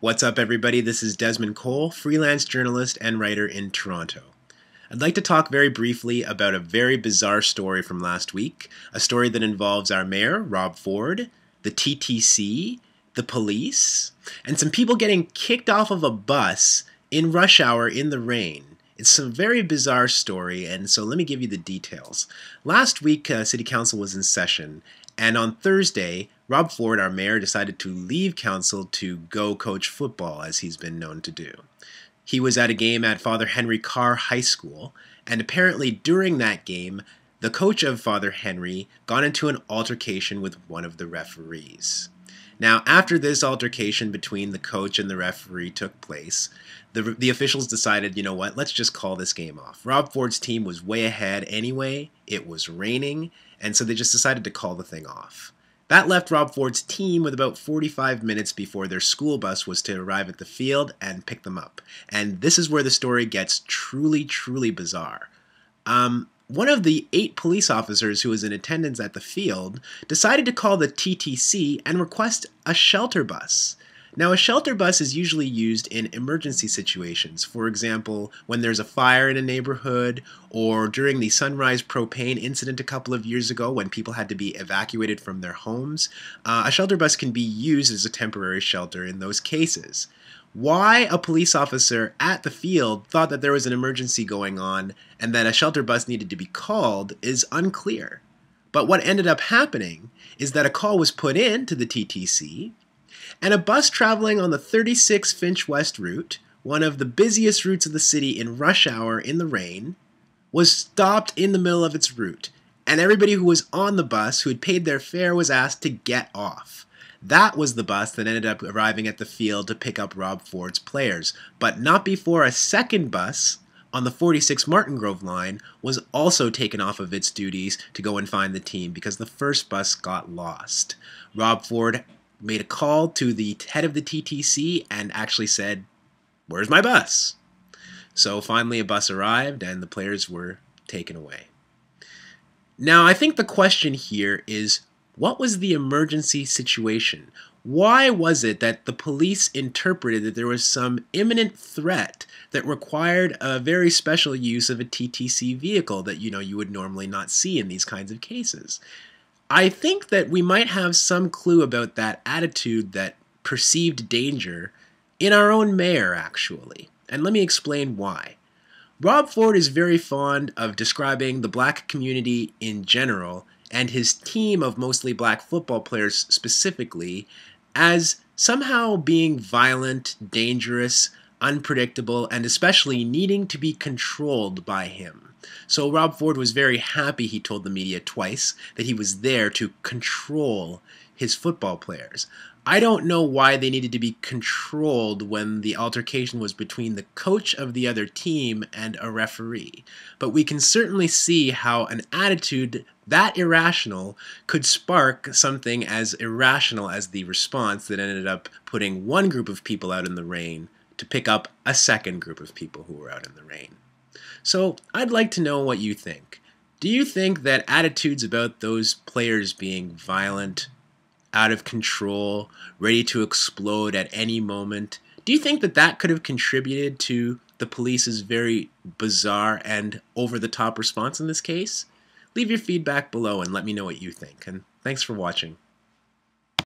What's up, everybody? This is Desmond Cole, freelance journalist and writer in Toronto. I'd like to talk very briefly about a very bizarre story from last week, a story that involves our mayor, Rob Ford, the TTC, the police, and some people getting kicked off of a bus in rush hour in the rain. It's a very bizarre story, and so let me give you the details. Last week, City Council was in session, and on Thursday, Rob Ford, our mayor, decided to leave council to go coach football, as he's been known to do. He was at a game at Father Henry Carr High School, and apparently during that game, the coach of Father Henry got into an altercation with one of the referees. Now, after this altercation between the coach and the referee took place, the officials decided, you know what, let's just call this game off. Rob Ford's team was way ahead anyway, it was raining, and so they just decided to call the thing off. That left Rob Ford's team with about 45 minutes before their school bus was to arrive at the field and pick them up. And this is where the story gets truly, truly bizarre. One of the 8 police officers who was in attendance at the field decided to call the TTC and request a shelter bus. Now, a shelter bus is usually used in emergency situations. For example, when there's a fire in a neighborhood, or during the Sunrise propane incident a couple of years ago when people had to be evacuated from their homes. A shelter bus can be used as a temporary shelter in those cases. Why a police officer at the field thought that there was an emergency going on and that a shelter bus needed to be called is unclear. But what ended up happening is that a call was put in to the TTC, and a bus traveling on the 36 Finch West route, one of the busiest routes of the city in rush hour in the rain, was stopped in the middle of its route, and everybody who was on the bus who had paid their fare was asked to get off. That was the bus that ended up arriving at the field to pick up Rob Ford's players, but not before a second bus on the 46 Martin Grove line was also taken off of its duties to go and find the team because the first bus got lost. Rob Ford made a call to the head of the TTC and actually said, "Where's my bus?" So finally a bus arrived and the players were taken away. Now I think the question here is, what was the emergency situation? Why was it that the police interpreted that there was some imminent threat that required a very special use of a TTC vehicle that you would normally not see in these kinds of cases? I think that we might have some clue about that attitude, that perceived danger, in our own mayor, actually. And let me explain why. Rob Ford is very fond of describing the black community in general, and his team of mostly black football players specifically, as somehow being violent, dangerous, unpredictable, and especially needing to be controlled by him. So Rob Ford was very happy, he told the media twice, that he was there to control his football players. I don't know why they needed to be controlled when the altercation was between the coach of the other team and a referee. But we can certainly see how an attitude that irrational could spark something as irrational as the response that ended up putting one group of people out in the rain to pick up a second group of people who were out in the rain. So I'd like to know what you think. Do you think that attitudes about those players being violent, out of control, ready to explode at any moment, do you think that that could have contributed to the police's very bizarre and over-the-top response in this case? Leave your feedback below and let me know what you think. And thanks for watching.